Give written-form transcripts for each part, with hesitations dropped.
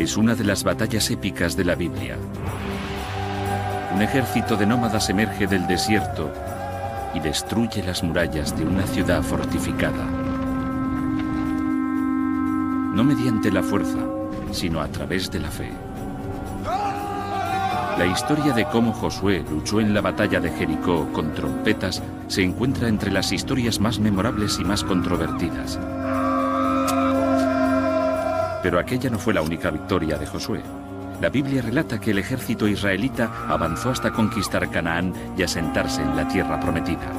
Es una de las batallas épicas de la Biblia. Un ejército de nómadas emerge del desierto y destruye las murallas de una ciudad fortificada. No mediante la fuerza, sino a través de la fe. La historia de cómo Josué luchó en la batalla de Jericó con trompetas se encuentra entre las historias más memorables y más controvertidas. Pero aquella no fue la única victoria de Josué. La Biblia relata que el ejército israelita avanzó hasta conquistar Canaán y asentarse en la tierra prometida.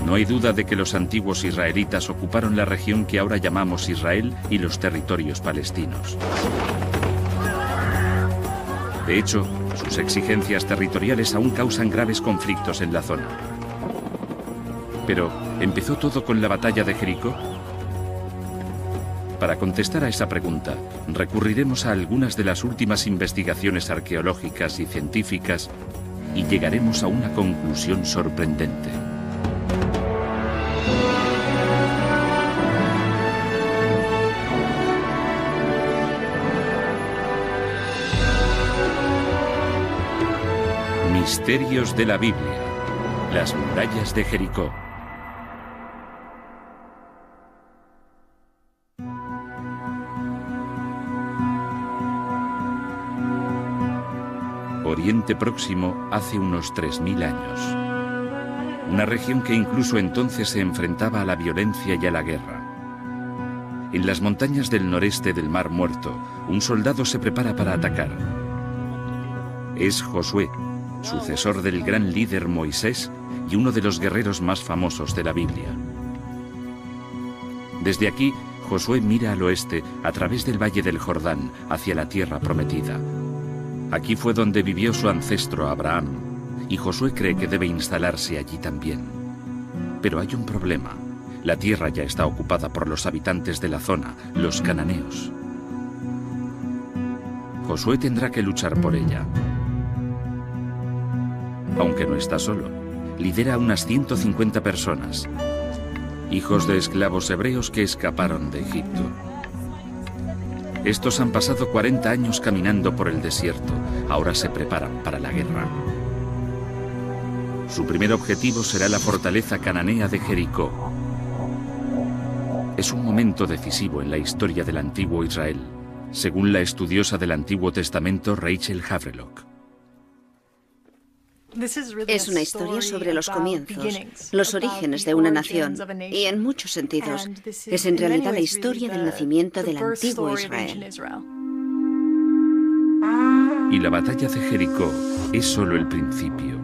No hay duda de que los antiguos israelitas ocuparon la región que ahora llamamos Israel y los territorios palestinos. De hecho, sus exigencias territoriales aún causan graves conflictos en la zona. Pero, ¿empezó todo con la batalla de Jericó? Para contestar a esa pregunta, recurriremos a algunas de las últimas investigaciones arqueológicas y científicas y llegaremos a una conclusión sorprendente. Misterios de la Biblia. Las murallas de Jericó. Oriente Próximo hace unos 3000 años. Una región que incluso entonces se enfrentaba a la violencia y a la guerra. En las montañas del noreste del Mar Muerto, un soldado se prepara para atacar. Es Josué, sucesor del gran líder Moisés y uno de los guerreros más famosos de la Biblia. Desde aquí, Josué mira al oeste a través del valle del Jordán hacia la tierra prometida. Aquí fue donde vivió su ancestro Abraham, y Josué cree que debe instalarse allí también. Pero hay un problema. La tierra ya está ocupada por los habitantes de la zona, los cananeos. Josué tendrá que luchar por ella. Aunque no está solo, lidera a unas 150 personas, hijos de esclavos hebreos que escaparon de Egipto. Estos han pasado 40 años caminando por el desierto, ahora se preparan para la guerra. Su primer objetivo será la fortaleza cananea de Jericó. Es un momento decisivo en la historia del antiguo Israel, según la estudiosa del Antiguo Testamento Rachel Havelock. Es una historia sobre los comienzos, los orígenes de una nación, y en muchos sentidos es en realidad la historia del nacimiento del antiguo Israel. Y la batalla de Jericó es solo el principio.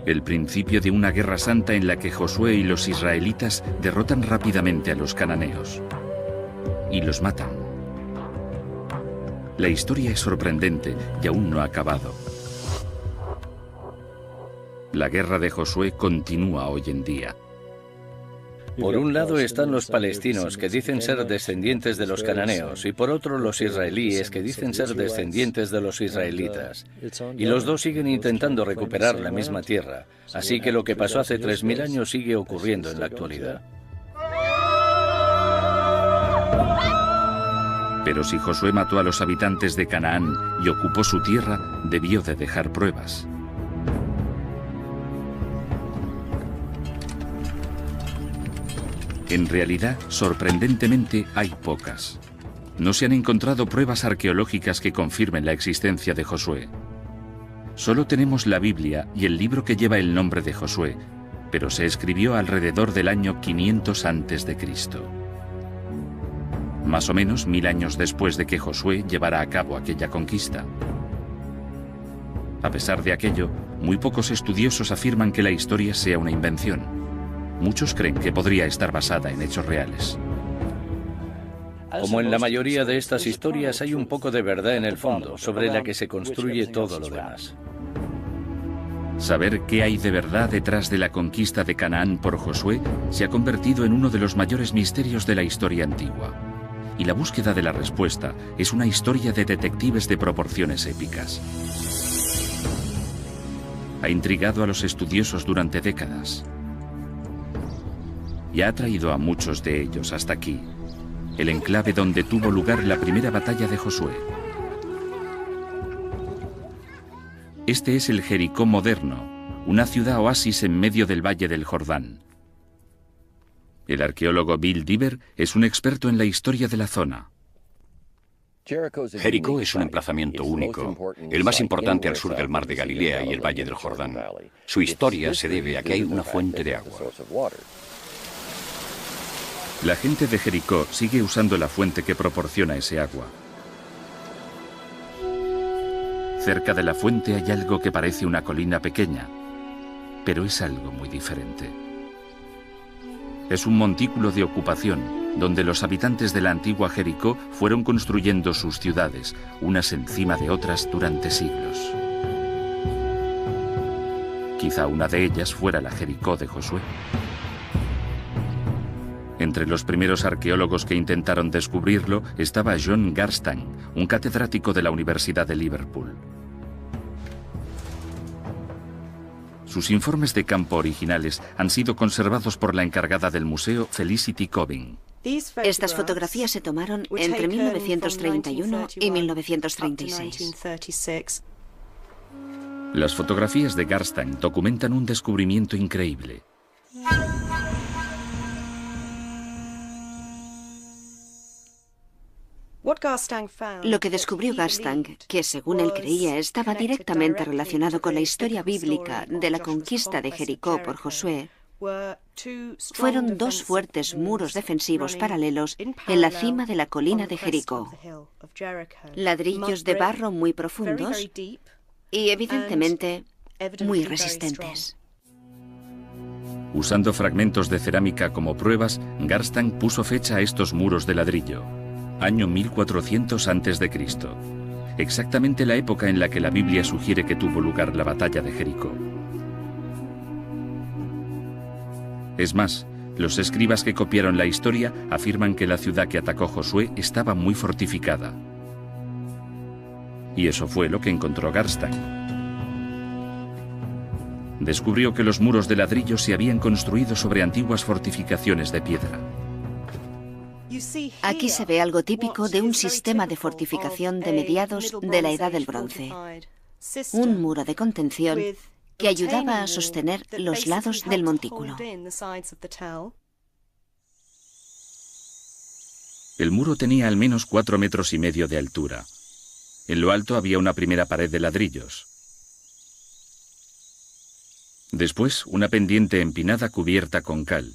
El principio de una guerra santa en la que Josué y los israelitas derrotan rápidamente a los cananeos y los matan. La historia es sorprendente y aún no ha acabado. La guerra de Josué continúa hoy en día. Por un lado están los palestinos, que dicen ser descendientes de los cananeos, y por otro los israelíes, que dicen ser descendientes de los israelitas. Y los dos siguen intentando recuperar la misma tierra, así que lo que pasó hace 3000 años sigue ocurriendo en la actualidad. Pero si Josué mató a los habitantes de Canaán y ocupó su tierra, debió de dejar pruebas. En realidad, sorprendentemente, hay pocas. No se han encontrado pruebas arqueológicas que confirmen la existencia de Josué. Solo tenemos la Biblia y el libro que lleva el nombre de Josué, pero se escribió alrededor del año 500 a.C. Más o menos 1000 años después de que Josué llevara a cabo aquella conquista. A pesar de aquello, muy pocos estudiosos afirman que la historia sea una invención. Muchos creen que podría estar basada en hechos reales. Como en la mayoría de estas historias, hay un poco de verdad en el fondo, sobre la que se construye todo lo demás. Saber qué hay de verdad detrás de la conquista de Canaán por Josué se ha convertido en uno de los mayores misterios de la historia antigua. Y la búsqueda de la respuesta es una historia de detectives de proporciones épicas. Ha intrigado a los estudiosos durante décadas. y ha traído a muchos de ellos hasta aquí, el enclave donde tuvo lugar la primera batalla de Josué. Este es el Jericó moderno, una ciudad oasis en medio del valle del Jordán. El arqueólogo Bill Dever es un experto en la historia de la zona. Jericó es un emplazamiento único, el más importante al sur del mar de Galilea y el valle del Jordán. Su historia se debe a que hay una fuente de agua. La gente de Jericó sigue usando la fuente que proporciona ese agua. Cerca de la fuente hay algo que parece una colina pequeña, pero es algo muy diferente. Es un montículo de ocupación, donde los habitantes de la antigua Jericó fueron construyendo sus ciudades, unas encima de otras durante siglos. Quizá una de ellas fuera la Jericó de Josué. Entre los primeros arqueólogos que intentaron descubrirlo estaba John Garstang, un catedrático de la Universidad de Liverpool. Sus informes de campo originales han sido conservados por la encargada del museo, Felicity Cobbing. Estas fotografías se tomaron entre 1931 y 1936. Las fotografías de Garstang documentan un descubrimiento increíble. Lo que descubrió Garstang, que según él creía estaba directamente relacionado con la historia bíblica de la conquista de Jericó por Josué, fueron dos fuertes muros defensivos paralelos en la cima de la colina de Jericó. Ladrillos de barro muy profundos y evidentemente muy resistentes. Usando fragmentos de cerámica como pruebas, Garstang puso fecha a estos muros de ladrillo. Año 1400 a.C., exactamente la época en la que la Biblia sugiere que tuvo lugar la batalla de Jericó. Es más, los escribas que copiaron la historia afirman que la ciudad que atacó Josué estaba muy fortificada. Y eso fue lo que encontró Garstang. Descubrió que los muros de ladrillo se habían construido sobre antiguas fortificaciones de piedra. Aquí se ve algo típico de un sistema de fortificación de mediados de la Edad del Bronce. Un muro de contención que ayudaba a sostener los lados del montículo. El muro tenía al menos 4,5 metros de altura. En lo alto había una primera pared de ladrillos. Después, una pendiente empinada cubierta con cal.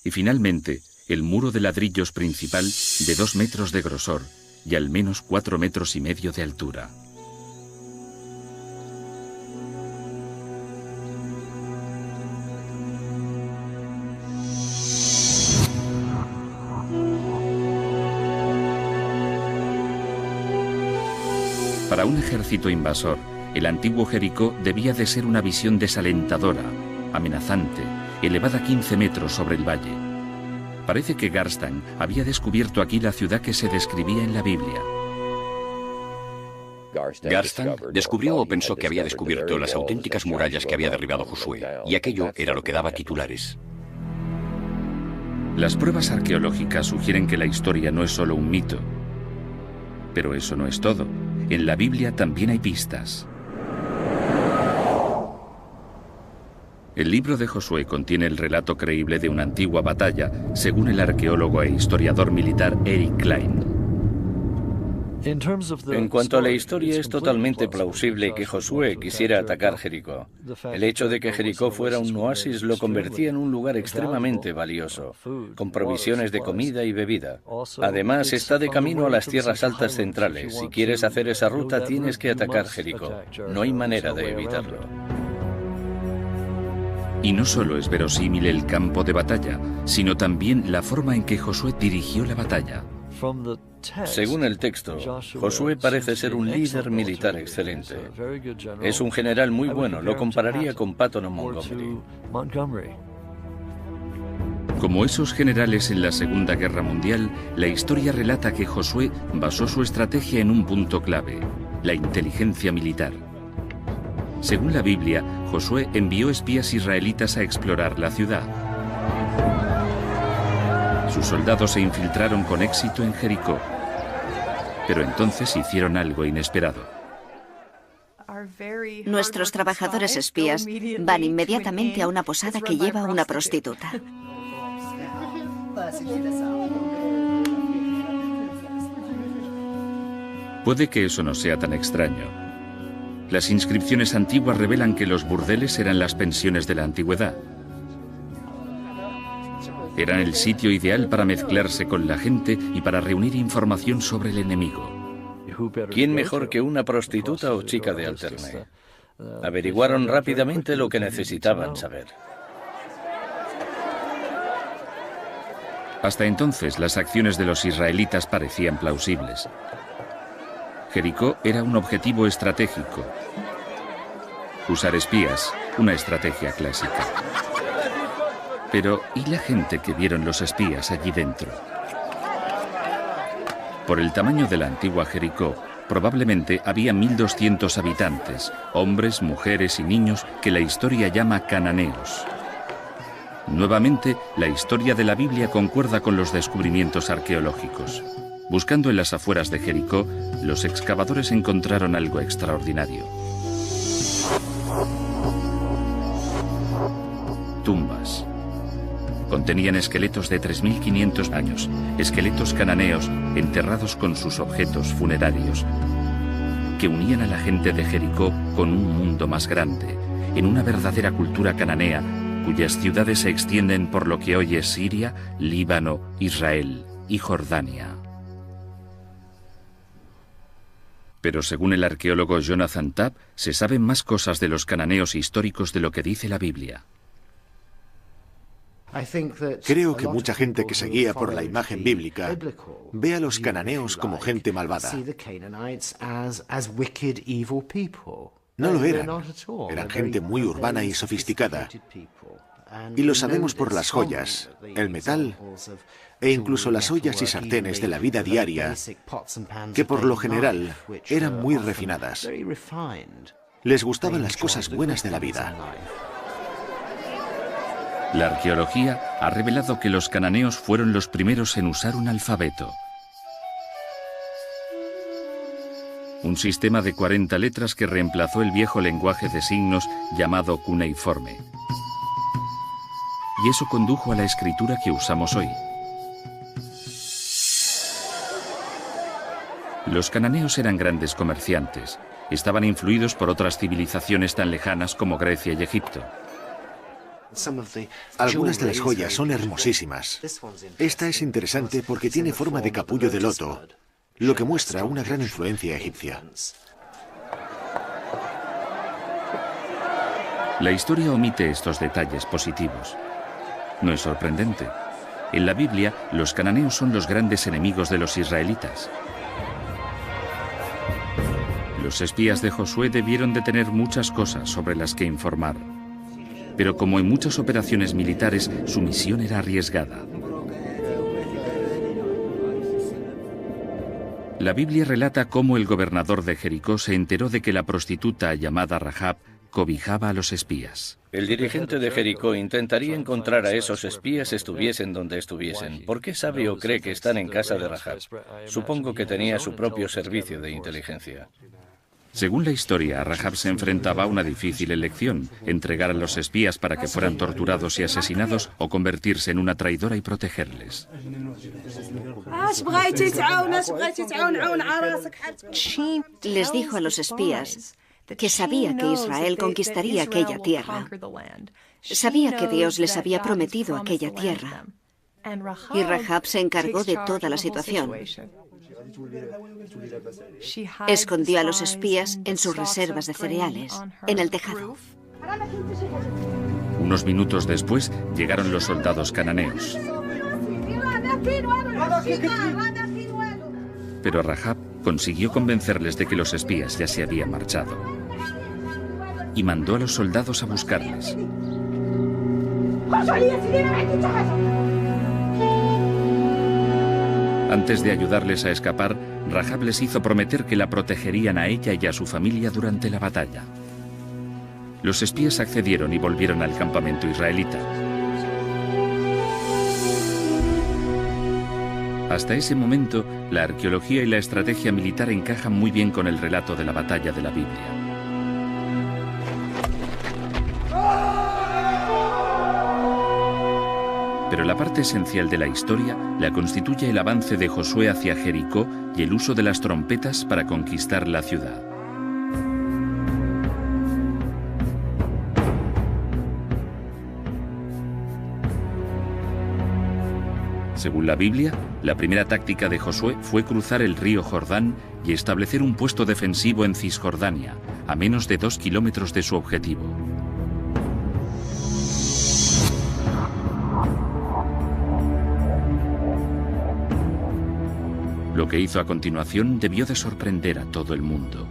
Y finalmente, el muro de ladrillos principal de 2 metros de grosor y al menos 4,5 metros de altura. Para un ejército invasor, el antiguo Jericó debía de ser una visión desalentadora, amenazante, elevada 15 metros sobre el valle. Parece que Garstang había descubierto aquí la ciudad que se describía en la Biblia. Garstang descubrió o pensó que había descubierto las auténticas murallas que había derribado Josué, y aquello era lo que daba titulares. Las pruebas arqueológicas sugieren que la historia no es solo un mito. Pero eso no es todo. En la Biblia también hay pistas. El libro de Josué contiene el relato creíble de una antigua batalla, según el arqueólogo e historiador militar Eric Klein. En cuanto a la historia, es totalmente plausible que Josué quisiera atacar Jericó. El hecho de que Jericó fuera un oasis lo convertía en un lugar extremadamente valioso, con provisiones de comida y bebida. Además, está de camino a las tierras altas centrales. Si quieres hacer esa ruta, tienes que atacar Jericó. No hay manera de evitarlo. Y no solo es verosímil el campo de batalla, sino también la forma en que Josué dirigió la batalla. Según el texto, Josué parece ser un líder militar excelente. Es un general muy bueno, lo compararía con Patton o Montgomery. Como esos generales en la Segunda Guerra Mundial, la historia relata que Josué basó su estrategia en un punto clave, la inteligencia militar. Según la Biblia, Josué envió espías israelitas a explorar la ciudad. Sus soldados se infiltraron con éxito en Jericó, pero entonces hicieron algo inesperado. Nuestros trabajadores espías van inmediatamente a una posada que lleva a una prostituta. Puede que eso no sea tan extraño. Las inscripciones antiguas revelan que los burdeles eran las pensiones de la antigüedad. Eran el sitio ideal para mezclarse con la gente y para reunir información sobre el enemigo. ¿Quién mejor que una prostituta o chica de alterne? Averiguaron rápidamente lo que necesitaban saber. Hasta entonces, las acciones de los israelitas parecían plausibles. Jericó era un objetivo estratégico. Usar espías, una estrategia clásica. Pero, ¿y la gente que vieron los espías allí dentro? Por el tamaño de la antigua Jericó, probablemente había 1.200 habitantes, hombres, mujeres y niños que la historia llama cananeos. Nuevamente, la historia de la Biblia concuerda con los descubrimientos arqueológicos. Buscando en las afueras de Jericó, los excavadores encontraron algo extraordinario. Tumbas. Contenían esqueletos de 3.500 años, esqueletos cananeos enterrados con sus objetos funerarios, que unían a la gente de Jericó con un mundo más grande, en una verdadera cultura cananea, cuyas ciudades se extienden por lo que hoy es Siria, Líbano, Israel y Jordania. Pero según el arqueólogo Jonathan Tabb, se saben más cosas de los cananeos históricos de lo que dice la Biblia. Creo que mucha gente que se guía por la imagen bíblica ve a los cananeos como gente malvada. No lo eran. Eran gente muy urbana y sofisticada. Y lo sabemos por las joyas, el metal e incluso las ollas y sartenes de la vida diaria, que por lo general eran muy refinadas. Les gustaban las cosas buenas de la vida. La arqueología ha revelado que los cananeos fueron los primeros en usar un alfabeto. Un sistema de 40 letras que reemplazó el viejo lenguaje de signos llamado cuneiforme. Y eso condujo a la escritura que usamos hoy. Los cananeos eran grandes comerciantes. Estaban influidos por otras civilizaciones tan lejanas como Grecia y Egipto. Algunas de las joyas son hermosísimas. Esta es interesante porque tiene forma de capullo de loto, lo que muestra una gran influencia egipcia. La historia omite estos detalles positivos. No es sorprendente. En la Biblia, los cananeos son los grandes enemigos de los israelitas. Los espías de Josué debieron de tener muchas cosas sobre las que informar. Pero como en muchas operaciones militares, su misión era arriesgada. La Biblia relata cómo el gobernador de Jericó se enteró de que la prostituta llamada Rahab cobijaba a los espías. El dirigente de Jericó intentaría encontrar a esos espías estuviesen donde estuviesen. ¿Por qué sabe o cree que están en casa de Rahab? Supongo que tenía su propio servicio de inteligencia. Según la historia, Rahab se enfrentaba a una difícil elección: entregar a los espías para que fueran torturados y asesinados o convertirse en una traidora y protegerles. Les dijo a los espías que sabía que Israel conquistaría aquella tierra. Sabía que Dios les había prometido aquella tierra. Y Rahab se encargó de toda la situación. Escondió a los espías en sus reservas de cereales, en el tejado. Unos minutos después llegaron los soldados cananeos. Pero Rahab consiguió convencerles de que los espías ya se habían marchado. Y mandó a los soldados a buscarles. Antes de ayudarles a escapar, Rahab les hizo prometer que la protegerían a ella y a su familia durante la batalla. Los espías accedieron y volvieron al campamento israelita. Hasta ese momento, la arqueología y la estrategia militar encajan muy bien con el relato de la batalla de la Biblia. Pero la parte esencial de la historia la constituye el avance de Josué hacia Jericó y el uso de las trompetas para conquistar la ciudad. Según la Biblia, la primera táctica de Josué fue cruzar el río Jordán y establecer un puesto defensivo en Cisjordania, a menos de 2 kilómetros de su objetivo. Lo que hizo a continuación debió de sorprender a todo el mundo.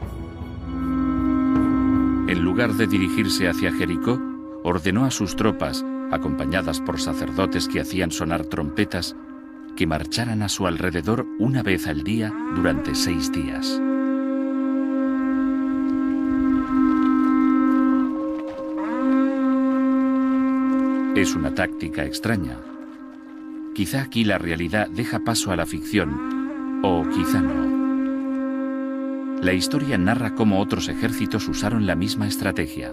En lugar de dirigirse hacia Jericó, ordenó a sus tropas, acompañadas por sacerdotes que hacían sonar trompetas, que marcharan a su alrededor una vez al día durante 6 días. Es una táctica extraña. Quizá aquí la realidad deja paso a la ficción, o quizá no. La historia narra cómo otros ejércitos usaron la misma estrategia.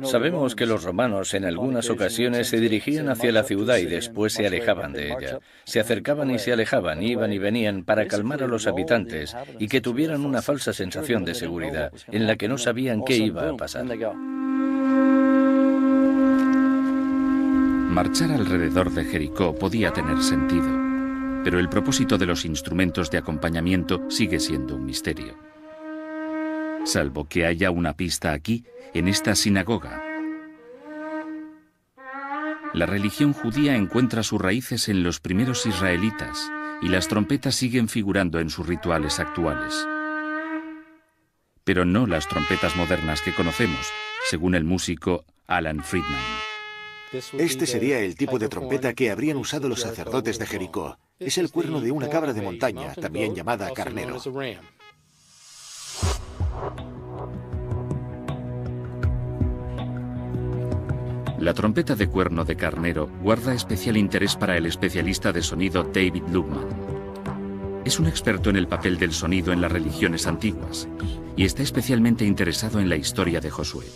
Sabemos que los romanos en algunas ocasiones se dirigían hacia la ciudad y después se alejaban de ella. Se acercaban y se alejaban, iban y venían para calmar a los habitantes y que tuvieran una falsa sensación de seguridad en la que no sabían qué iba a pasar. Marchar alrededor de Jericó podía tener sentido, pero el propósito de los instrumentos de acompañamiento sigue siendo un misterio. Salvo que haya una pista aquí, en esta sinagoga. La religión judía encuentra sus raíces en los primeros israelitas y las trompetas siguen figurando en sus rituales actuales. Pero no las trompetas modernas que conocemos, según el músico Alan Friedman. Este sería el tipo de trompeta que habrían usado los sacerdotes de Jericó. Es el cuerno de una cabra de montaña, también llamada carnero. La trompeta de cuerno de carnero guarda especial interés para el especialista de sonido David Lubman. Es un experto en el papel del sonido en las religiones antiguas y está especialmente interesado en la historia de Josué.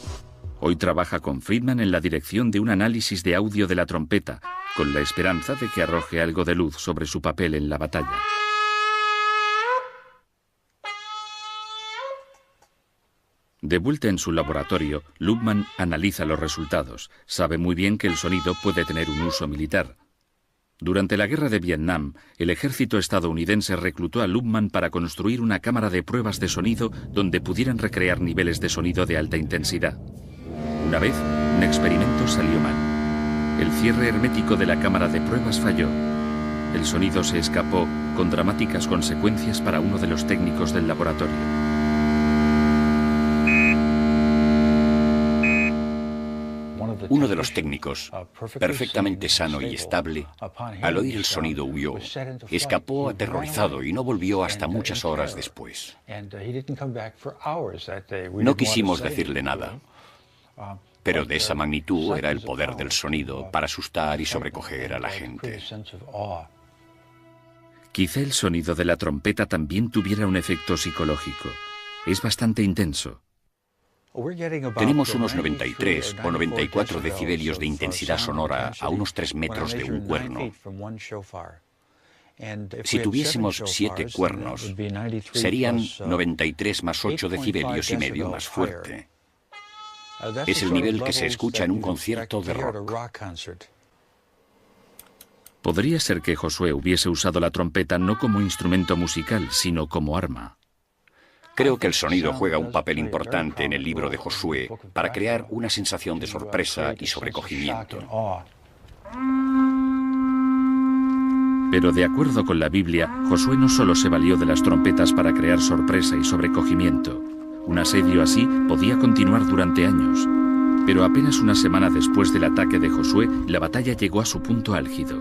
Hoy trabaja con Friedman en la dirección de un análisis de audio de la trompeta, con la esperanza de que arroje algo de luz sobre su papel en la batalla. De vuelta en su laboratorio, Lubman analiza los resultados. Sabe muy bien que el sonido puede tener un uso militar. Durante la guerra de Vietnam, el ejército estadounidense reclutó a Lubman para construir una cámara de pruebas de sonido donde pudieran recrear niveles de sonido de alta intensidad. Una vez, un experimento salió mal. El cierre hermético de la cámara de pruebas falló. El sonido se escapó, con dramáticas consecuencias para uno de los técnicos del laboratorio. Uno de los técnicos, perfectamente sano y estable, al oír el sonido huyó, escapó aterrorizado y no volvió hasta muchas horas después. No quisimos decirle nada, pero de esa magnitud era el poder del sonido para asustar y sobrecoger a la gente. Quizá el sonido de la trompeta también tuviera un efecto psicológico. Es bastante intenso. Tenemos unos 93 o 94 decibelios de intensidad sonora a unos 3 metros de un cuerno. Si tuviésemos 7 cuernos, serían 93 más 8 decibelios y medio más fuerte. Es el nivel que se escucha en un concierto de rock. Podría ser que Josué hubiese usado la trompeta no como instrumento musical, sino como arma. Creo que el sonido juega un papel importante en el libro de Josué para crear una sensación de sorpresa y sobrecogimiento. Pero de acuerdo con la Biblia, Josué no solo se valió de las trompetas para crear sorpresa y sobrecogimiento. Un asedio así podía continuar durante años. Pero apenas una semana después del ataque de Josué, la batalla llegó a su punto álgido.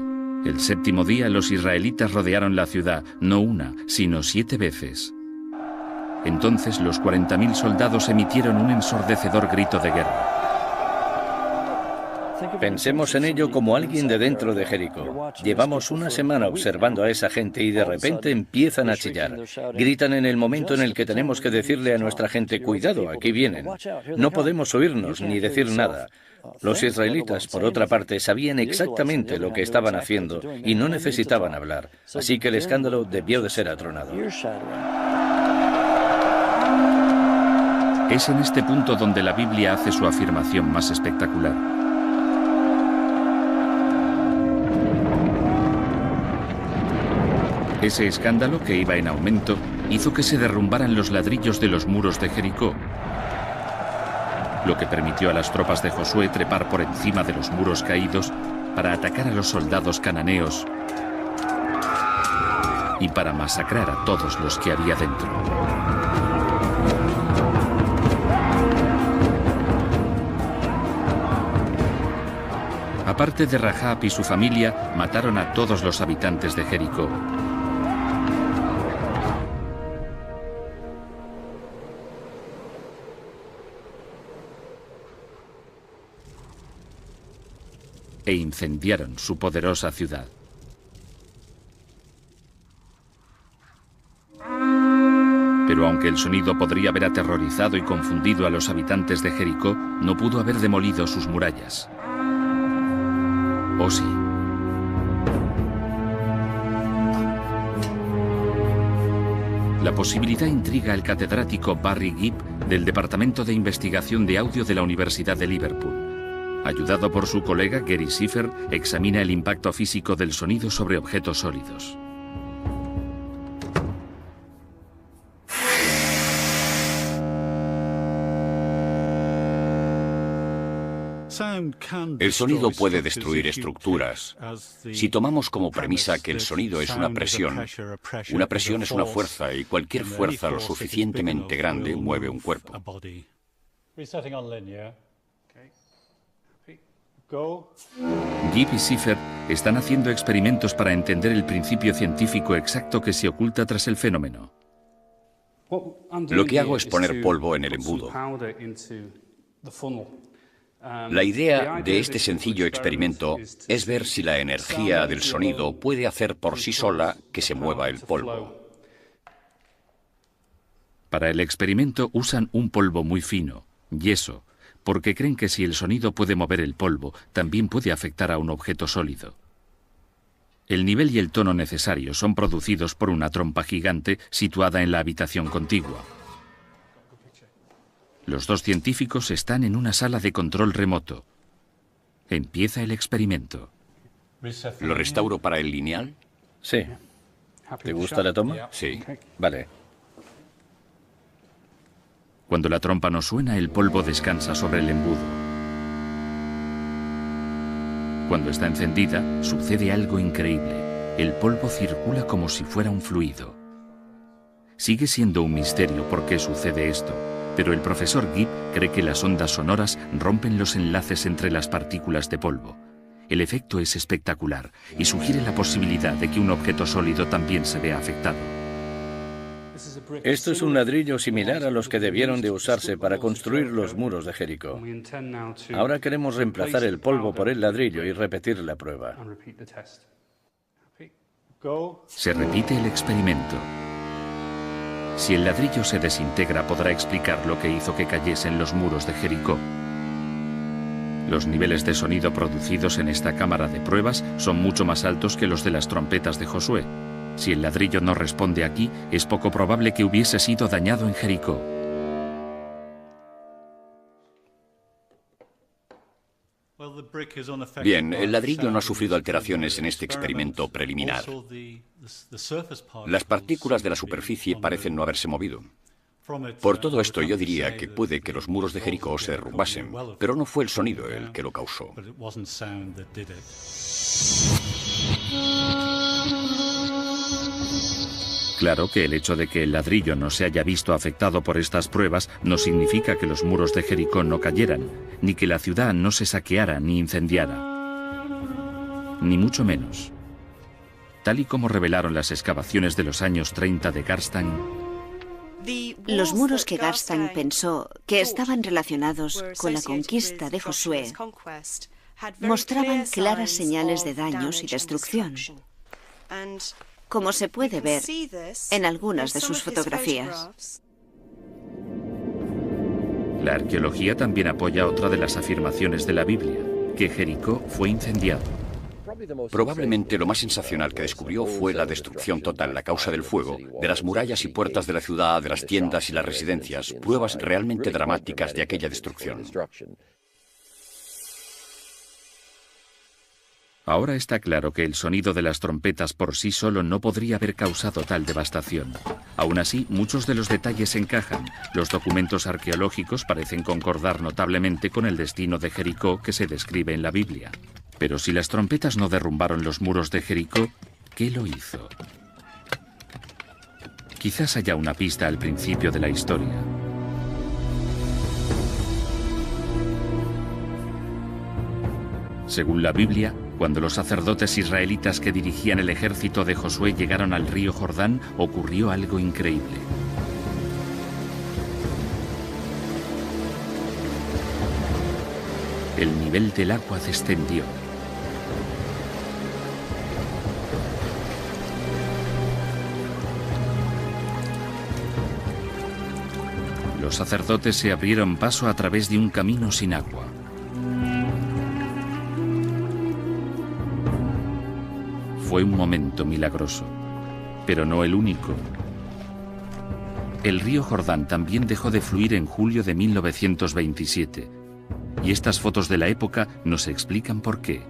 El 7º día, los israelitas rodearon la ciudad, no una, sino 7 veces. Entonces los 40.000 soldados emitieron un ensordecedor grito de guerra. Pensemos en ello como alguien de dentro de Jericó. Llevamos una semana observando a esa gente y de repente empiezan a chillar. Gritan en el momento en el que tenemos que decirle a nuestra gente, cuidado, aquí vienen. No podemos oírnos ni decir nada. Los israelitas, por otra parte, sabían exactamente lo que estaban haciendo y no necesitaban hablar. Así que el escándalo debió de ser atronado. Es en este punto donde la Biblia hace su afirmación más espectacular. Ese escándalo, que iba en aumento, hizo que se derrumbaran los ladrillos de los muros de Jericó, lo que permitió a las tropas de Josué trepar por encima de los muros caídos para atacar a los soldados cananeos y para masacrar a todos los que había dentro. Aparte de Rahab y su familia, mataron a todos los habitantes de Jericó. E incendiaron su poderosa ciudad. Pero aunque el sonido podría haber aterrorizado y confundido a los habitantes de Jericó, no pudo haber demolido sus murallas. ¿O sí? La posibilidad intriga al catedrático Barry Gibb del Departamento de Investigación de Audio de la Universidad de Liverpool. Ayudado por su colega Gary Schiffer, examina el impacto físico del sonido sobre objetos sólidos. El sonido puede destruir estructuras. Si tomamos como premisa que el sonido es una presión es una fuerza y cualquier fuerza lo suficientemente grande mueve un cuerpo. Gibb y Schiffer están haciendo experimentos para entender el principio científico exacto que se oculta tras el fenómeno. Lo que hago es poner polvo en el embudo. La idea de este sencillo experimento es ver si la energía del sonido puede hacer por sí sola que se mueva el polvo. Para el experimento usan un polvo muy fino, yeso, porque creen que si el sonido puede mover el polvo, también puede afectar a un objeto sólido. El nivel y el tono necesarios son producidos por una trompa gigante situada en la habitación contigua. Los dos científicos están en una sala de control remoto. Empieza el experimento. ¿Lo restauro para el lineal? Sí. ¿Te gusta la toma? Sí. Vale. Cuando la trompa no suena, el polvo descansa sobre el embudo. Cuando está encendida, sucede algo increíble. El polvo circula como si fuera un fluido. Sigue siendo un misterio por qué sucede esto, pero el profesor Gibb cree que las ondas sonoras rompen los enlaces entre las partículas de polvo. El efecto es espectacular y sugiere la posibilidad de que un objeto sólido también se vea afectado. Esto es un ladrillo similar a los que debieron de usarse para construir los muros de Jericó. Ahora queremos reemplazar el polvo por el ladrillo y repetir la prueba. Se repite el experimento. Si el ladrillo se desintegra, podrá explicar lo que hizo que cayesen los muros de Jericó. Los niveles de sonido producidos en esta cámara de pruebas son mucho más altos que los de las trompetas de Josué. Si el ladrillo no responde aquí, es poco probable que hubiese sido dañado en Jericó. Bien, el ladrillo no ha sufrido alteraciones en este experimento preliminar. Las partículas de la superficie parecen no haberse movido. Por todo esto, yo diría que puede que los muros de Jericó se derrumbasen, pero no fue el sonido el que lo causó. Claro que el hecho de que el ladrillo no se haya visto afectado por estas pruebas no significa que los muros de Jericó no cayeran, ni que la ciudad no se saqueara ni incendiara. Ni mucho menos. Tal y como revelaron las excavaciones de los años 30 de Garstang, los muros que Garstang pensó que estaban relacionados con la conquista de Josué mostraban claras señales de daños y destrucción, como se puede ver en algunas de sus fotografías. La arqueología también apoya otra de las afirmaciones de la Biblia, que Jericó fue incendiado. Probablemente lo más sensacional que descubrió fue la destrucción total a causa del fuego, de las murallas y puertas de la ciudad, de las tiendas y las residencias, pruebas realmente dramáticas de aquella destrucción. Ahora está claro que el sonido de las trompetas por sí solo no podría haber causado tal devastación. Aún así, muchos de los detalles encajan. Los documentos arqueológicos parecen concordar notablemente con el destino de Jericó que se describe en la Biblia. Pero si las trompetas no derrumbaron los muros de Jericó, ¿qué lo hizo? Quizás haya una pista al principio de la historia. Según la Biblia, cuando los sacerdotes israelitas que dirigían el ejército de Josué llegaron al río Jordán, ocurrió algo increíble. El nivel del agua descendió. Los sacerdotes se abrieron paso a través de un camino sin agua. Fue un momento milagroso, pero no el único. El río Jordán también dejó de fluir en julio de 1927, y estas fotos de la época nos explican por qué.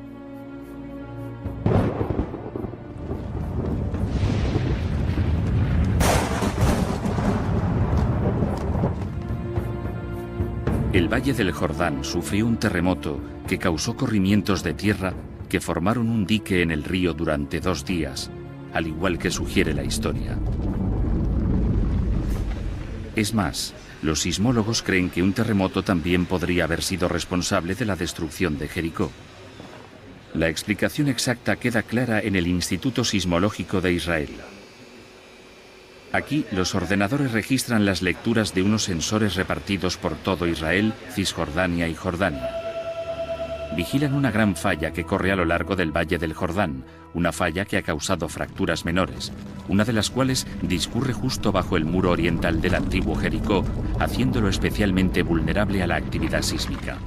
El Valle del Jordán sufrió un terremoto que causó corrimientos de tierra que formaron un dique en el río durante 2 días, al igual que sugiere la historia. Es más, los sismólogos creen que un terremoto también podría haber sido responsable de la destrucción de Jericó. La explicación exacta queda clara en el Instituto Sismológico de Israel. Aquí, los ordenadores registran las lecturas de unos sensores repartidos por todo Israel, Cisjordania y Jordania. Vigilan una gran falla que corre a lo largo del Valle del Jordán, una falla que ha causado fracturas menores, una de las cuales discurre justo bajo el muro oriental del antiguo Jericó, haciéndolo especialmente vulnerable a la actividad sísmica.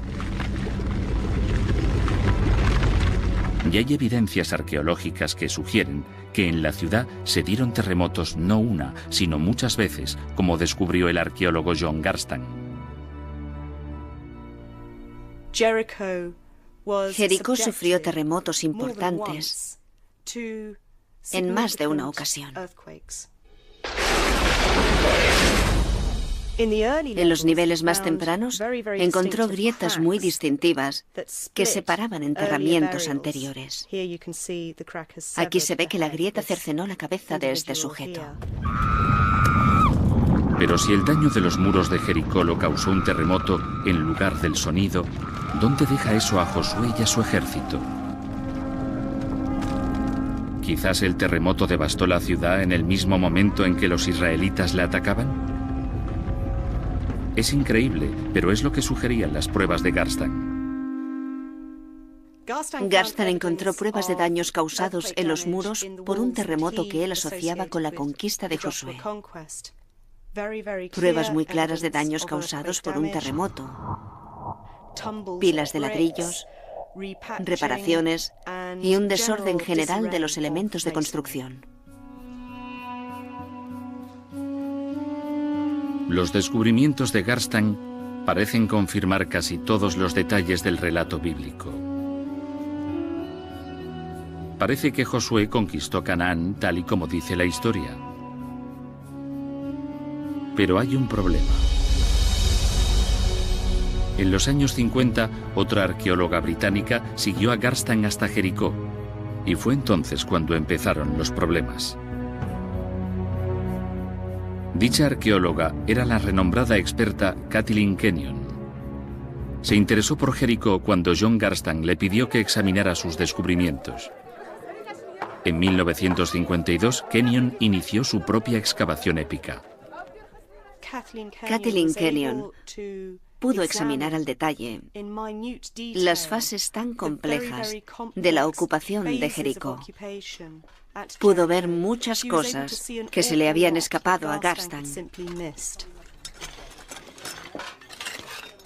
Y hay evidencias arqueológicas que sugieren que en la ciudad se dieron terremotos no una, sino muchas veces, como descubrió el arqueólogo John Garstan. Jericó sufrió terremotos importantes en más de una ocasión. En los niveles más tempranos encontró grietas muy distintivas que separaban enterramientos anteriores. Aquí se ve que la grieta cercenó la cabeza de este sujeto. Pero si el daño de los muros de Jericó lo causó un terremoto en lugar del sonido, ¿dónde deja eso a Josué y a su ejército? ¿Quizás el terremoto devastó la ciudad en el mismo momento en que los israelitas la atacaban? Es increíble, pero es lo que sugerían las pruebas de Garstan. Garstan encontró pruebas de daños causados en los muros por un terremoto que él asociaba con la conquista de Josué. Pruebas muy claras de daños causados por un terremoto. Pilas de ladrillos, reparaciones y un desorden general de los elementos de construcción. Los descubrimientos de Garstan parecen confirmar casi todos los detalles del relato bíblico. Parece que Josué conquistó Canaán tal y como dice la historia. Pero hay un problema. En los años 50, otra arqueóloga británica siguió a Garstan hasta Jericó, y fue entonces cuando empezaron los problemas. Dicha arqueóloga era la renombrada experta Kathleen Kenyon. Se interesó por Jericó cuando John Garstan le pidió que examinara sus descubrimientos. En 1952, Kenyon inició su propia excavación épica. Kathleen Kenyon pudo examinar al detalle las fases tan complejas de la ocupación de Jericó. Pudo ver muchas cosas que se le habían escapado a Garstang.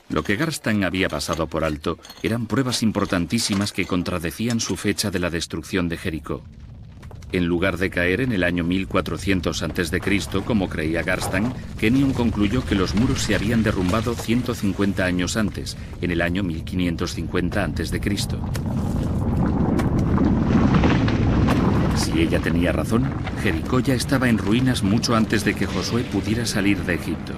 Lo que Garstang había pasado por alto eran pruebas importantísimas que contradecían su fecha de la destrucción de Jericó. En lugar de caer en el año 1400 a.C., como creía Garstang, Kenyon concluyó que los muros se habían derrumbado 150 años antes, en el año 1550 a.C. Si ella tenía razón, Jericó ya estaba en ruinas mucho antes de que Josué pudiera salir de Egipto.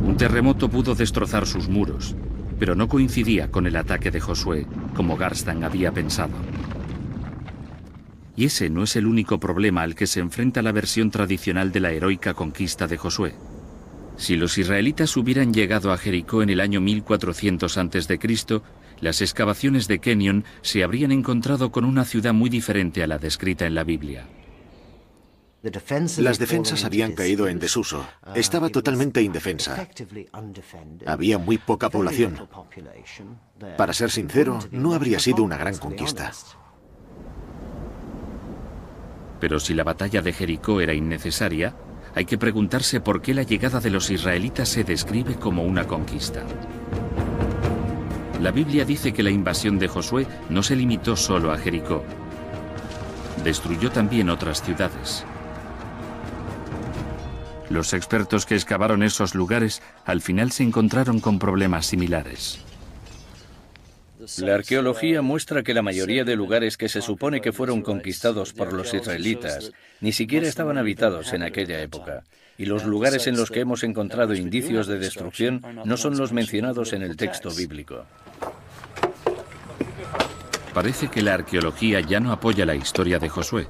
Un terremoto pudo destrozar sus muros, pero no coincidía con el ataque de Josué, como Garstang había pensado. Y ese no es el único problema al que se enfrenta la versión tradicional de la heroica conquista de Josué. Si los israelitas hubieran llegado a Jericó en el año 1400 a.C., las excavaciones de Kenyon se habrían encontrado con una ciudad muy diferente a la descrita en la Biblia. Las defensas habían caído en desuso. Estaba totalmente indefensa. Había muy poca población. Para ser sincero, no habría sido una gran conquista. Pero si la batalla de Jericó era innecesaria, hay que preguntarse por qué la llegada de los israelitas se describe como una conquista. La Biblia dice que la invasión de Josué no se limitó solo a Jericó. Destruyó también otras ciudades. Los expertos que excavaron esos lugares al final se encontraron con problemas similares. La arqueología muestra que la mayoría de lugares que se supone que fueron conquistados por los israelitas ni siquiera estaban habitados en aquella época, y los lugares en los que hemos encontrado indicios de destrucción no son los mencionados en el texto bíblico. Parece que la arqueología ya no apoya la historia de Josué.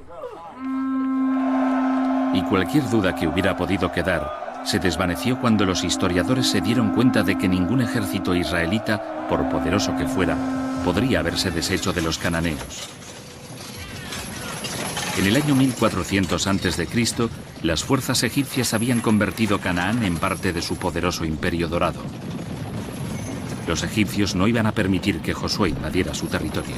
Y cualquier duda que hubiera podido quedar se desvaneció cuando los historiadores se dieron cuenta de que ningún ejército israelita, por poderoso que fuera, podría haberse deshecho de los cananeos. En el año 1400 a.C., las fuerzas egipcias habían convertido Canaán en parte de su poderoso imperio dorado. Los egipcios no iban a permitir que Josué invadiera su territorio.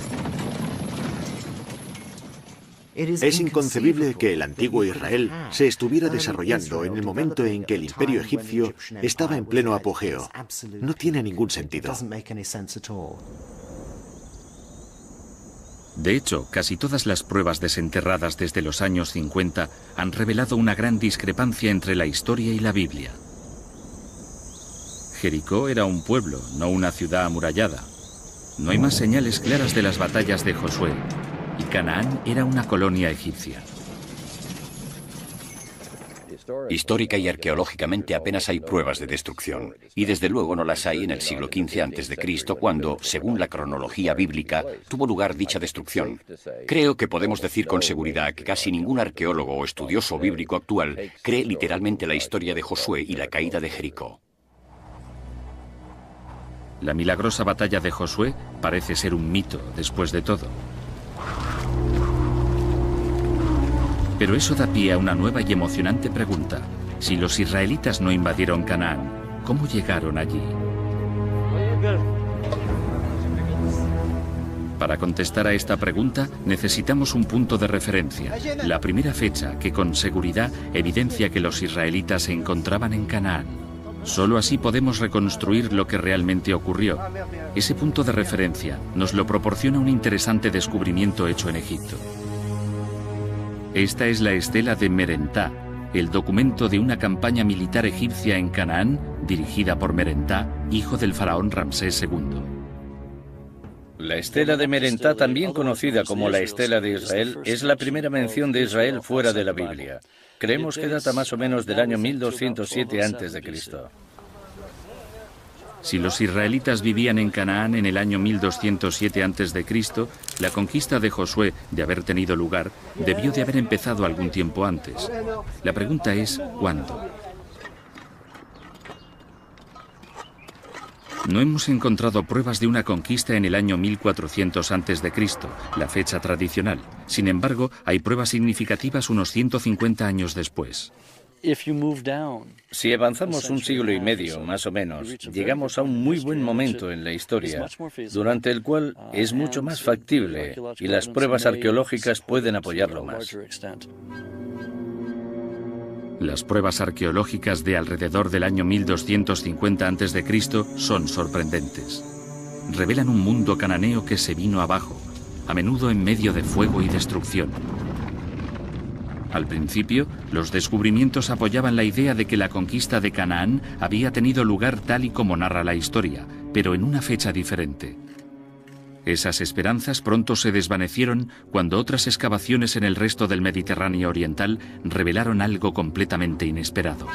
Es inconcebible que el antiguo Israel se estuviera desarrollando en el momento en que el imperio egipcio estaba en pleno apogeo. No tiene ningún sentido. De hecho, casi todas las pruebas desenterradas desde los años 50 han revelado una gran discrepancia entre la historia y la Biblia. Jericó era un pueblo, no una ciudad amurallada. No hay más señales claras de las batallas de Josué. Y Canaán era una colonia egipcia. Histórica y arqueológicamente apenas hay pruebas de destrucción, y desde luego no las hay en el siglo XV a.C., cuando, según la cronología bíblica, tuvo lugar dicha destrucción. Creo que podemos decir con seguridad que casi ningún arqueólogo o estudioso bíblico actual cree literalmente la historia de Josué y la caída de Jericó. La milagrosa batalla de Josué parece ser un mito, después de todo. Pero eso da pie a una nueva y emocionante pregunta. Si los israelitas no invadieron Canaán, ¿cómo llegaron allí? Para contestar a esta pregunta, necesitamos un punto de referencia, la primera fecha que con seguridad evidencia que los israelitas se encontraban en Canaán. Solo así podemos reconstruir lo que realmente ocurrió. Ese punto de referencia nos lo proporciona un interesante descubrimiento hecho en Egipto. Esta es la estela de Merentá, el documento de una campaña militar egipcia en Canaán, dirigida por Merentá, hijo del faraón Ramsés II. La estela de Merentá, también conocida como la estela de Israel, es la primera mención de Israel fuera de la Biblia. Creemos que data más o menos del año 1207 a.C. Si los israelitas vivían en Canaán en el año 1207 a.C., la conquista de Josué, de haber tenido lugar, debió de haber empezado algún tiempo antes. La pregunta es, ¿cuándo? No hemos encontrado pruebas de una conquista en el año 1400 a.C., la fecha tradicional. Sin embargo, hay pruebas significativas unos 150 años después. Si avanzamos un siglo y medio, más o menos, llegamos a un muy buen momento en la historia, durante el cual es mucho más factible y las pruebas arqueológicas pueden apoyarlo más. Las pruebas arqueológicas de alrededor del año 1250 a.C. son sorprendentes. Revelan un mundo cananeo que se vino abajo, a menudo en medio de fuego y destrucción. Al principio, los descubrimientos apoyaban la idea de que la conquista de Canaán había tenido lugar tal y como narra la historia, pero en una fecha diferente. Esas esperanzas pronto se desvanecieron cuando otras excavaciones en el resto del Mediterráneo oriental revelaron algo completamente inesperado.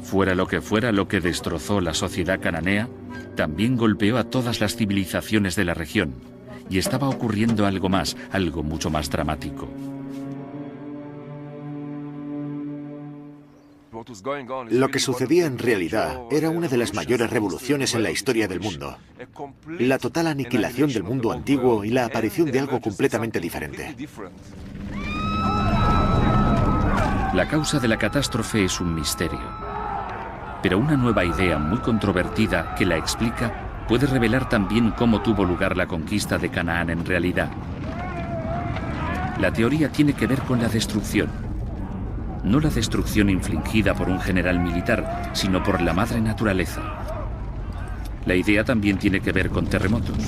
Fuera lo que destrozó la sociedad cananea, también golpeó a todas las civilizaciones de la región. Y estaba ocurriendo algo más, algo mucho más dramático. Lo que sucedía en realidad era una de las mayores revoluciones en la historia del mundo. La total aniquilación del mundo antiguo y la aparición de algo completamente diferente. La causa de la catástrofe es un misterio. Pero una nueva idea muy controvertida que la explica puede revelar también cómo tuvo lugar la conquista de Canaán en realidad. La teoría tiene que ver con la destrucción. No la destrucción infligida por un general militar, sino por la madre naturaleza. La idea también tiene que ver con terremotos.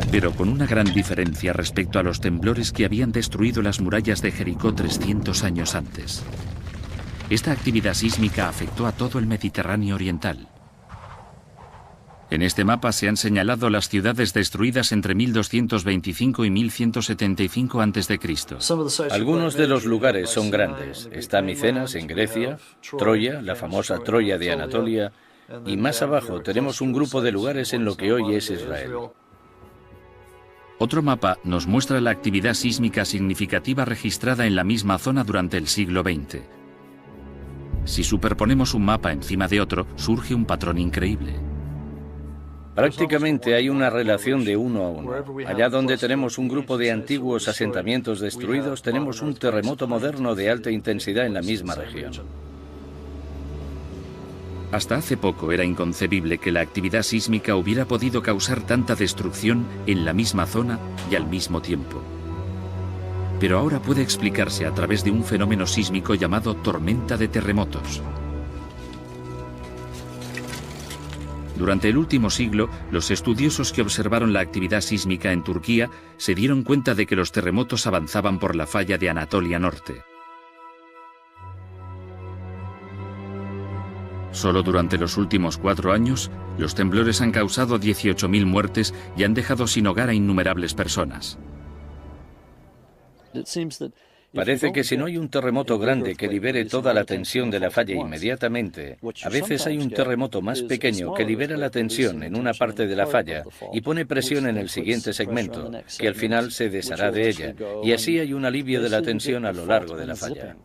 Pero con una gran diferencia respecto a los temblores que habían destruido las murallas de Jericó 300 años antes. Esta actividad sísmica afectó a todo el Mediterráneo oriental. En este mapa se han señalado las ciudades destruidas entre 1225 y 1175 a.C. Algunos de los lugares son grandes. Está Micenas en Grecia, Troya, la famosa Troya de Anatolia, y más abajo tenemos un grupo de lugares en lo que hoy es Israel. Otro mapa nos muestra la actividad sísmica significativa registrada en la misma zona durante el siglo XX. Si superponemos un mapa encima de otro, surge un patrón increíble. Prácticamente hay una relación de 1 a 1. Allá donde tenemos un grupo de antiguos asentamientos destruidos, tenemos un terremoto moderno de alta intensidad en la misma región. Hasta hace poco era inconcebible que la actividad sísmica hubiera podido causar tanta destrucción en la misma zona y al mismo tiempo. Pero ahora puede explicarse a través de un fenómeno sísmico llamado tormenta de terremotos. Durante el último siglo, los estudiosos que observaron la actividad sísmica en Turquía se dieron cuenta de que los terremotos avanzaban por la falla de Anatolia Norte. Solo durante los últimos 4 años, los temblores han causado 18.000 muertes y han dejado sin hogar a innumerables personas. Parece que si no hay un terremoto grande que libere toda la tensión de la falla inmediatamente, a veces hay un terremoto más pequeño que libera la tensión en una parte de la falla y pone presión en el siguiente segmento, que al final se deshará de ella, y así hay un alivio de la tensión a lo largo de la falla.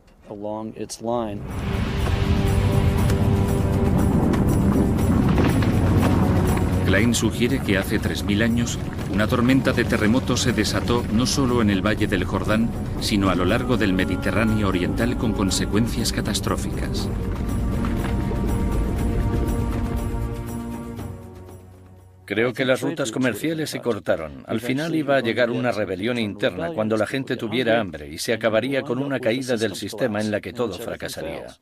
Klein sugiere que hace 3.000 años una tormenta de terremotos se desató no solo en el Valle del Jordán, sino a lo largo del Mediterráneo oriental con consecuencias catastróficas. Creo que las rutas comerciales se cortaron. Al final iba a llegar una rebelión interna cuando la gente tuviera hambre y se acabaría con una caída del sistema en la que todo fracasaría.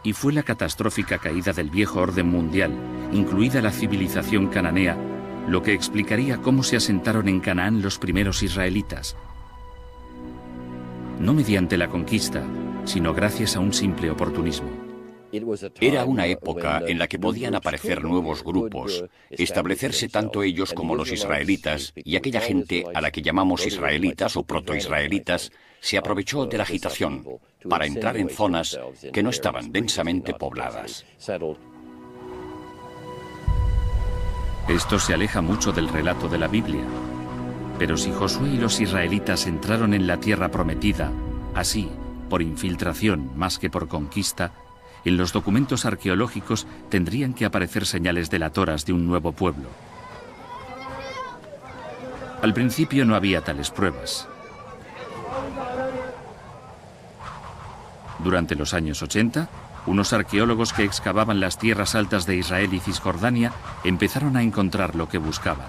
Y fue la catastrófica caída del viejo orden mundial, incluida la civilización cananea, lo que explicaría cómo se asentaron en Canaán los primeros israelitas. No mediante la conquista, sino gracias a un simple oportunismo. Era una época en la que podían aparecer nuevos grupos, establecerse tanto ellos como los israelitas, y aquella gente a la que llamamos israelitas o protoisraelitas se aprovechó de la agitación para entrar en zonas que no estaban densamente pobladas. Esto se aleja mucho del relato de la Biblia. Pero si Josué y los israelitas entraron en la tierra prometida, así, por infiltración más que por conquista, en los documentos arqueológicos tendrían que aparecer señales delatoras de un nuevo pueblo. Al principio no había tales pruebas. Durante los años 80, unos arqueólogos que excavaban las tierras altas de Israel y Cisjordania empezaron a encontrar lo que buscaban.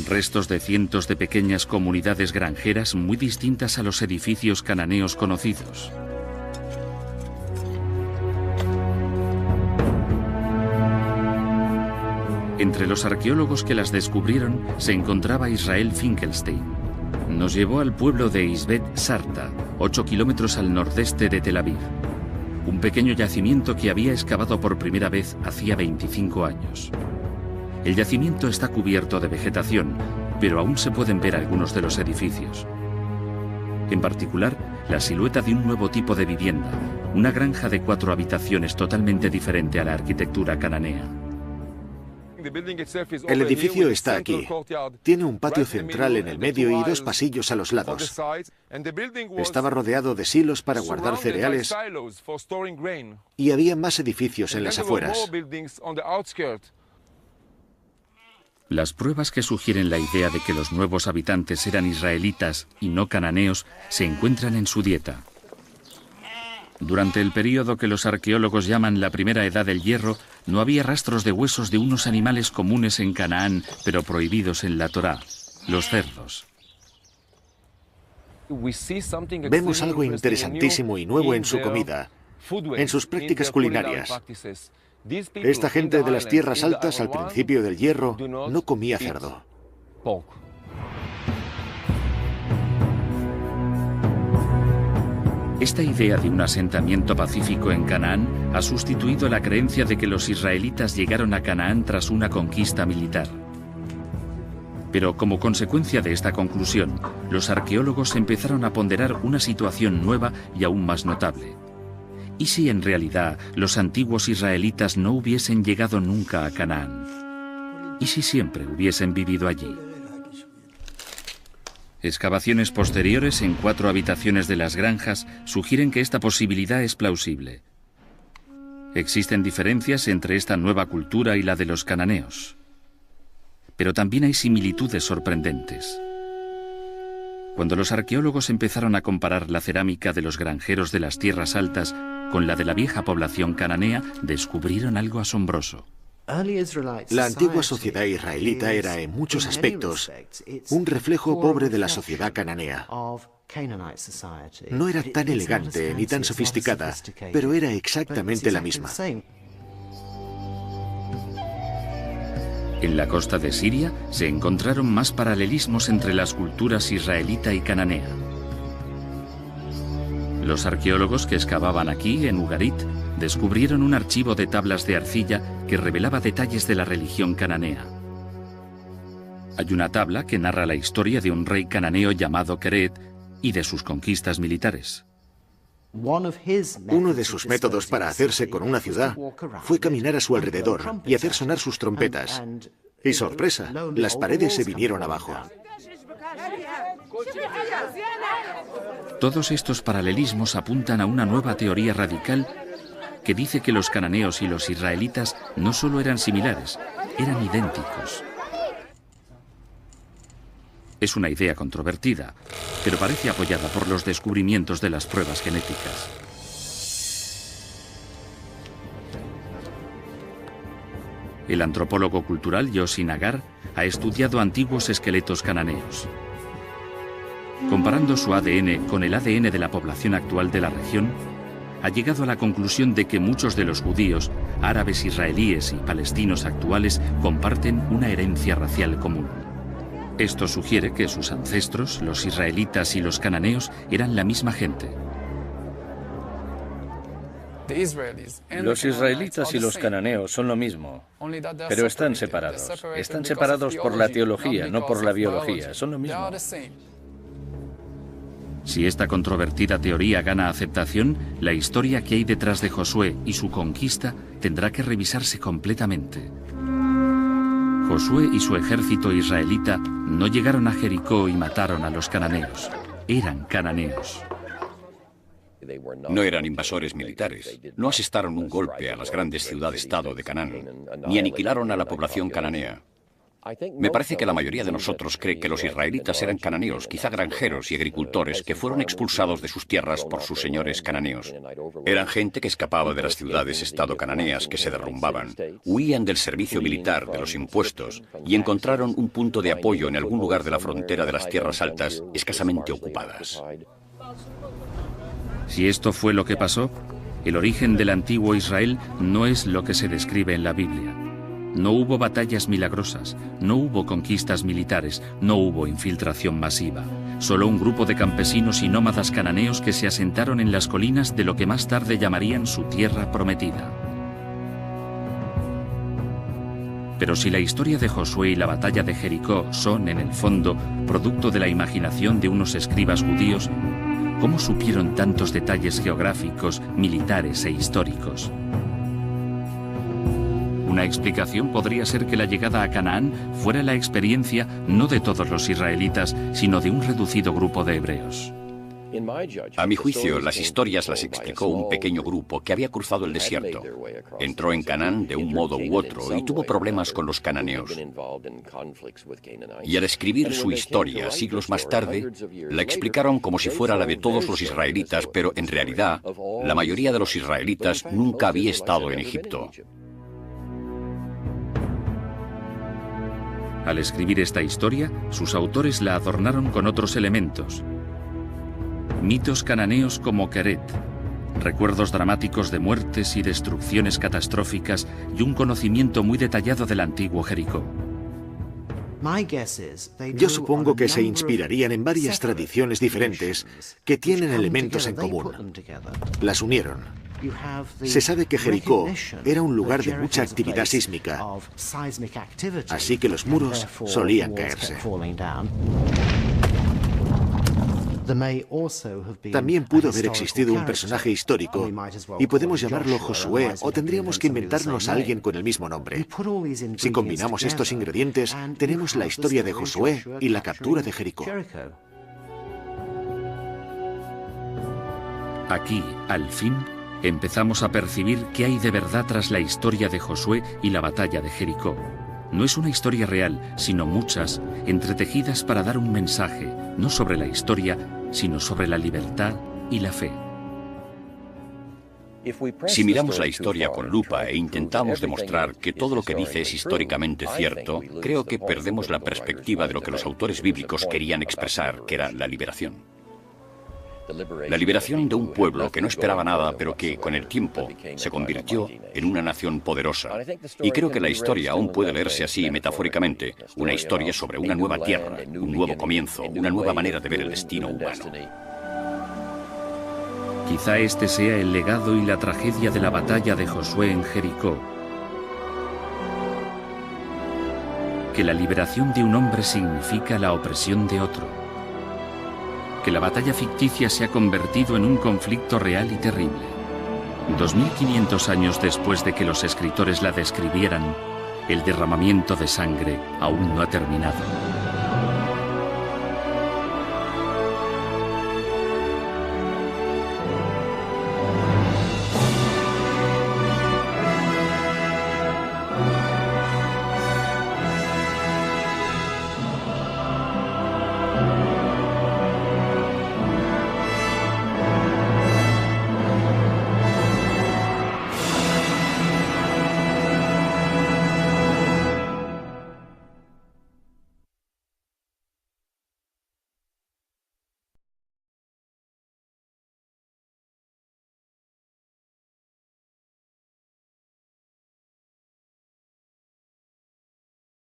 Restos de cientos de pequeñas comunidades granjeras muy distintas a los edificios cananeos conocidos. Entre los arqueólogos que las descubrieron se encontraba Israel Finkelstein. Nos llevó al pueblo de Isbet Sarta, 8 kilómetros al nordeste de Tel Aviv. Un pequeño yacimiento que había excavado por primera vez hacía 25 años. El yacimiento está cubierto de vegetación, pero aún se pueden ver algunos de los edificios. En particular, la silueta de un nuevo tipo de vivienda, una granja de 4 habitaciones totalmente diferente a la arquitectura cananea. El edificio está aquí. Tiene un patio central en el medio y 2 pasillos a los lados. Estaba rodeado de silos para guardar cereales y había más edificios en las afueras. Las pruebas que sugieren la idea de que los nuevos habitantes eran israelitas y no cananeos se encuentran en su dieta. Durante el período que los arqueólogos llaman la primera edad del hierro, no había rastros de huesos de unos animales comunes en Canaán, pero prohibidos en la Torá, los cerdos. Vemos algo interesantísimo y nuevo en su comida, en sus prácticas culinarias. Esta gente de las tierras altas al principio del hierro no comía cerdo. Esta idea de un asentamiento pacífico en Canaán ha sustituido la creencia de que los israelitas llegaron a Canaán tras una conquista militar. Pero como consecuencia de esta conclusión, los arqueólogos empezaron a ponderar una situación nueva y aún más notable. ¿Y si en realidad los antiguos israelitas no hubiesen llegado nunca a Canaán? ¿Y si siempre hubiesen vivido allí? Excavaciones posteriores en 4 habitaciones de las granjas sugieren que esta posibilidad es plausible. Existen diferencias entre esta nueva cultura y la de los cananeos. Pero también hay similitudes sorprendentes. Cuando los arqueólogos empezaron a comparar la cerámica de los granjeros de las tierras altas con la de la vieja población cananea, descubrieron algo asombroso. La antigua sociedad israelita era, en muchos aspectos, un reflejo pobre de la sociedad cananea. No era tan elegante ni tan sofisticada, pero era exactamente la misma. En la costa de Siria se encontraron más paralelismos entre las culturas israelita y cananea. Los arqueólogos que excavaban aquí, en Ugarit, descubrieron un archivo de tablas de arcilla que revelaba detalles de la religión cananea. Hay una tabla que narra la historia de un rey cananeo llamado Keret y de sus conquistas militares. Uno de sus métodos para hacerse con una ciudad fue caminar a su alrededor y hacer sonar sus trompetas. Y sorpresa, las paredes se vinieron abajo. Todos estos paralelismos apuntan a una nueva teoría radical que dice que los cananeos y los israelitas no solo eran similares, eran idénticos. Es una idea controvertida, pero parece apoyada por los descubrimientos de las pruebas genéticas. El antropólogo cultural Yossi Nagar ha estudiado antiguos esqueletos cananeos. Comparando su ADN con el ADN de la población actual de la región, ha llegado a la conclusión de que muchos de los judíos, árabes israelíes y palestinos actuales comparten una herencia racial común. Esto sugiere que sus ancestros, los israelitas y los cananeos, eran la misma gente. Los israelitas y los cananeos son lo mismo, pero están separados. Están separados por la teología, no por la biología. Son lo mismo. Si esta controvertida teoría gana aceptación, la historia que hay detrás de Josué y su conquista tendrá que revisarse completamente. Josué y su ejército israelita no llegaron a Jericó y mataron a los cananeos. Eran cananeos. No eran invasores militares, no asestaron un golpe a las grandes ciudades-estado de Canaán, ni aniquilaron a la población cananea. Me parece que la mayoría de nosotros cree que los israelitas eran cananeos, quizá granjeros y agricultores que fueron expulsados de sus tierras por sus señores cananeos. Eran gente que escapaba de las ciudades-estado cananeas que se derrumbaban, huían del servicio militar, de los impuestos, y encontraron un punto de apoyo en algún lugar de la frontera de las tierras altas escasamente ocupadas. Si esto fue lo que pasó, el origen del antiguo Israel no es lo que se describe en la Biblia. No hubo batallas milagrosas, no hubo conquistas militares, no hubo infiltración masiva. Solo un grupo de campesinos y nómadas cananeos que se asentaron en las colinas de lo que más tarde llamarían su tierra prometida. Pero si la historia de Josué y la batalla de Jericó son, en el fondo, producto de la imaginación de unos escribas judíos, ¿cómo supieron tantos detalles geográficos, militares e históricos? Una explicación podría ser que la llegada a Canaán fuera la experiencia no de todos los israelitas, sino de un reducido grupo de hebreos. A mi juicio, las historias las explicó un pequeño grupo que había cruzado el desierto. Entró en Canaán de un modo u otro y tuvo problemas con los cananeos. Y al escribir su historia siglos más tarde, la explicaron como si fuera la de todos los israelitas, pero en realidad, la mayoría de los israelitas nunca había estado en Egipto. Al escribir esta historia, sus autores la adornaron con otros elementos. Mitos cananeos como Keret, recuerdos dramáticos de muertes y destrucciones catastróficas y un conocimiento muy detallado del antiguo Jericó. Yo supongo que se inspirarían en varias tradiciones diferentes que tienen elementos en común. Las unieron. Se sabe que Jericó era un lugar de mucha actividad sísmica, así que los muros solían caerse. También pudo haber existido un personaje histórico, y podemos llamarlo Josué, o tendríamos que inventarnos a alguien con el mismo nombre. Si combinamos estos ingredientes, tenemos la historia de Josué y la captura de Jericó. Aquí, al fin, empezamos a percibir qué hay de verdad tras la historia de Josué y la batalla de Jericó. No es una historia real, sino muchas, entretejidas para dar un mensaje, no sobre la historia, sino sobre la libertad y la fe. Si miramos la historia con lupa e intentamos demostrar que todo lo que dice es históricamente cierto, creo que perdemos la perspectiva de lo que los autores bíblicos querían expresar, que era la liberación. La liberación de un pueblo que no esperaba nada, pero que, con el tiempo, se convirtió en una nación poderosa. Y creo que la historia aún puede leerse así, metafóricamente, una historia sobre una nueva tierra, un nuevo comienzo, una nueva manera de ver el destino humano. Quizá este sea el legado y la tragedia de la batalla de Josué en Jericó. Que la liberación de un hombre significa la opresión de otro. Que la batalla ficticia se ha convertido en un conflicto real y terrible. 2500 años después de que los escritores la describieran, el derramamiento de sangre aún no ha terminado.